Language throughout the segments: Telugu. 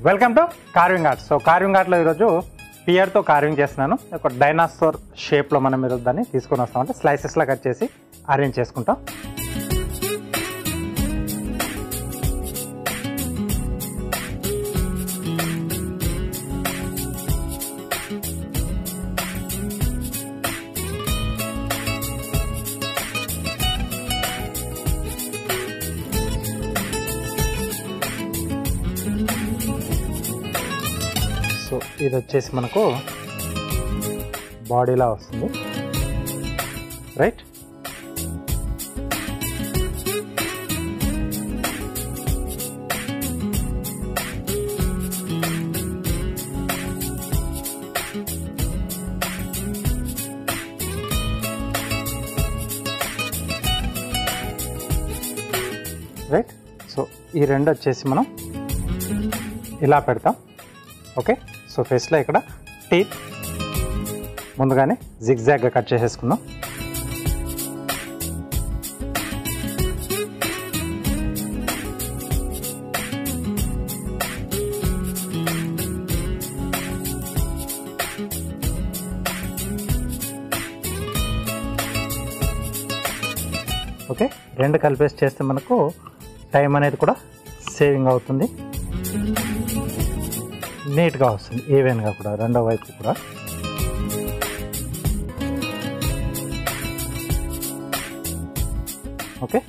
Welcome to carving arts. So carving ఆర్ట్లో ఈరోజు పియర్తో కార్వింగ్ చేస్తున్నాను. ఒక డైనాసోర్ షేప్లో మనం ఈరోజు దాన్ని తీసుకొని వస్తామంటే స్లైసెస్లా కట్ చేసి అరేంజ్ చేసుకుంటాం. సో ఇది వచ్చేసి మనకు బాడీలా వస్తుంది, రైట్? రైట్. సో ఈ రెండు వచ్చేసి మనం ఇలా పెడతాం. ఓకే. సో ఫేస్లో ఇక్కడ టీత్ ముందుగానే జిగ్జాగ్గా కట్ చేసేసుకుందాం. ఓకే, రెండు కలిపేసి చేస్తే మనకు టైం అనేది కూడా సేవింగ్ అవుతుంది, నీట్గా వస్తుంది, ఈవెన్గా కూడా రెండో వైపు కూడా. Okay,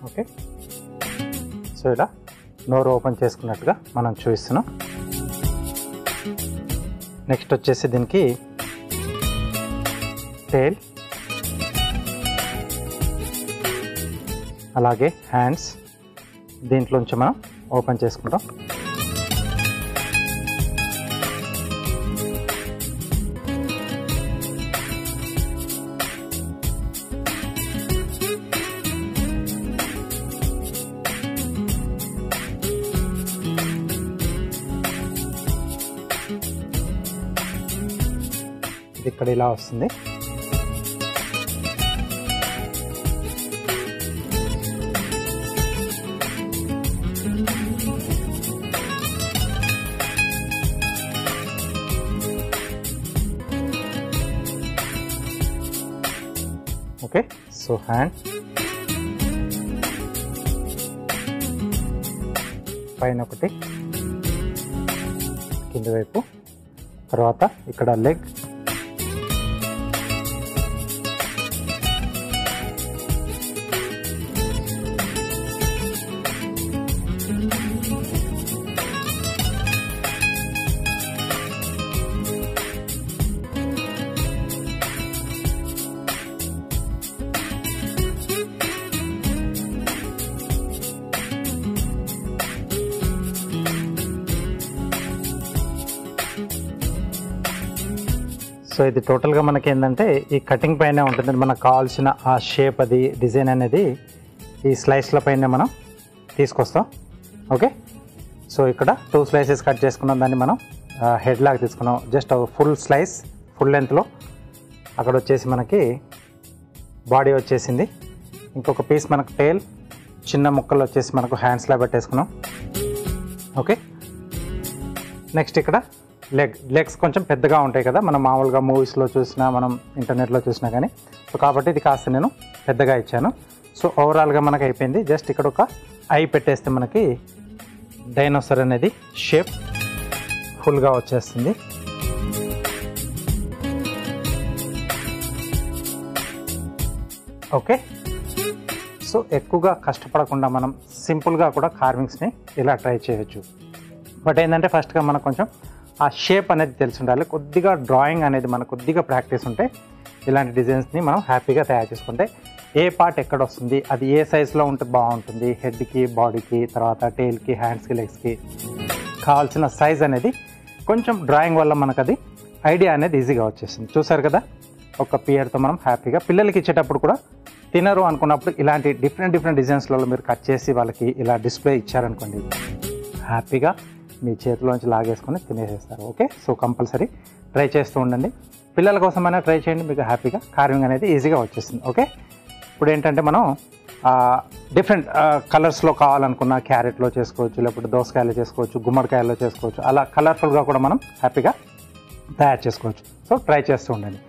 okay. సో ఇలా నోరు ఓపెన్ చేసుకున్నట్టుగా మనం చూపిస్తున్నాం. నెక్స్ట్ వచ్చేసి దీనికి టేల్, అలాగే హ్యాండ్స్ దీంట్లోంచి మనం ఓపెన్ చేసుకుంటాం. ఇక్కడ ఇలా వస్తుంది. ఓకే. సో హ్యాండ్ పైన ఒకటి, కింది వైపు, తర్వాత ఇక్కడ లెగ్, సో ఇది టోటల్గా మనకి ఏంటంటే ఈ కటింగ్ పైన ఉంటుంది. మనకు కావాల్సిన ఆ షేప్, అది డిజైన్ అనేది ఈ స్లైస్ల పైన మనం తీసుకొస్తాం. ఓకే. సో ఇక్కడ 2 స్లైసెస్ కట్ చేసుకున్నాం, దాన్ని మనం హెడ్ లాగా తీసుకున్నాం. జస్ట్ ఫుల్ స్లైస్, ఫుల్ లెంత్లో. అక్కడ వచ్చేసి మనకి బాడీ వచ్చేసింది. ఇంకొక పీస్ మనకు టేల్, చిన్న ముక్కలు వచ్చేసి మనకు హ్యాండ్స్లా పెట్టేసుకున్నాం. ఓకే. నెక్స్ట్ ఇక్కడ లెగ్స్ కొంచెం పెద్దగా ఉంటాయి కదా, మనం మామూలుగా మూవీస్లో చూసినా, మనం ఇంటర్నెట్లో చూసినా కానీ. సో కాబట్టి ఇది కాస్త నేను పెద్దగా ఇచ్చాను. సో ఓవరాల్గా మనకు అయిపోయింది. జస్ట్ ఇక్కడ ఒక ఐ పెట్టేస్తే మనకి డైనోసార్ అనేది షేప్ ఫుల్గా వచ్చేస్తుంది. ఓకే. సో ఎక్కువగా కష్టపడకుండా మనం సింపుల్గా కూడా కార్వింగ్స్ని ఇలా ట్రై చేయొచ్చు. బట్ ఏంటంటే ఫస్ట్గా మనకు కొంచెం ఆ షేప్ అనేది తెలిసి ఉండాలి, కొద్దిగా డ్రాయింగ్ అనేది మనకు కొద్దిగా ప్రాక్టీస్ ఉంటే ఇలాంటి డిజైన్స్ని మనం హ్యాపీగా తయారు చేసుకుంటే ఏ పార్ట్ ఎక్కడ వస్తుంది, అది ఏ సైజులో ఉంటే బాగుంటుంది, హెడ్కి, బాడీకి, తర్వాత టెయిల్కి, హ్యాండ్స్కి, లెగ్స్కి కావాల్సిన సైజ్ అనేది కొంచెం డ్రాయింగ్ వల్ల మనకు అది ఐడియా అనేది ఈజీగా వచ్చేసింది. చూసారు కదా, ఒక పియర్తో మనం హ్యాపీగా పిల్లలకి ఇచ్చేటప్పుడు కూడా తినరు అనుకున్నప్పుడు ఇలాంటి డిఫరెంట్ డిజైన్స్లలో మీరు కట్ చేసి వాళ్ళకి ఇలా డిస్ప్లే ఇచ్చారనుకోండి, హ్యాపీగా మీ చేతిలోంచి లాగేసుకొని తినేసేస్తారు. ఓకే, సో కంపల్సరీ ట్రై చేస్తూ ఉండండి. పిల్లల కోసమైనా ట్రై చేయండి, మీకు హ్యాపీగా కార్వింగ్ అనేది ఈజీగా వచ్చేస్తుంది. ఓకే, ఇప్పుడు ఏంటంటే మనం డిఫరెంట్ కలర్స్లో కావాలనుకున్న క్యారెట్లో చేసుకోవచ్చు, లేకపోతే దోసకాయలో చేసుకోవచ్చు, గుమ్మడికాయలో చేసుకోవచ్చు, అలా కలర్ఫుల్గా కూడా మనం హ్యాపీగా తయారు చేసుకోవచ్చు. సో ట్రై చేస్తూ ఉండండి.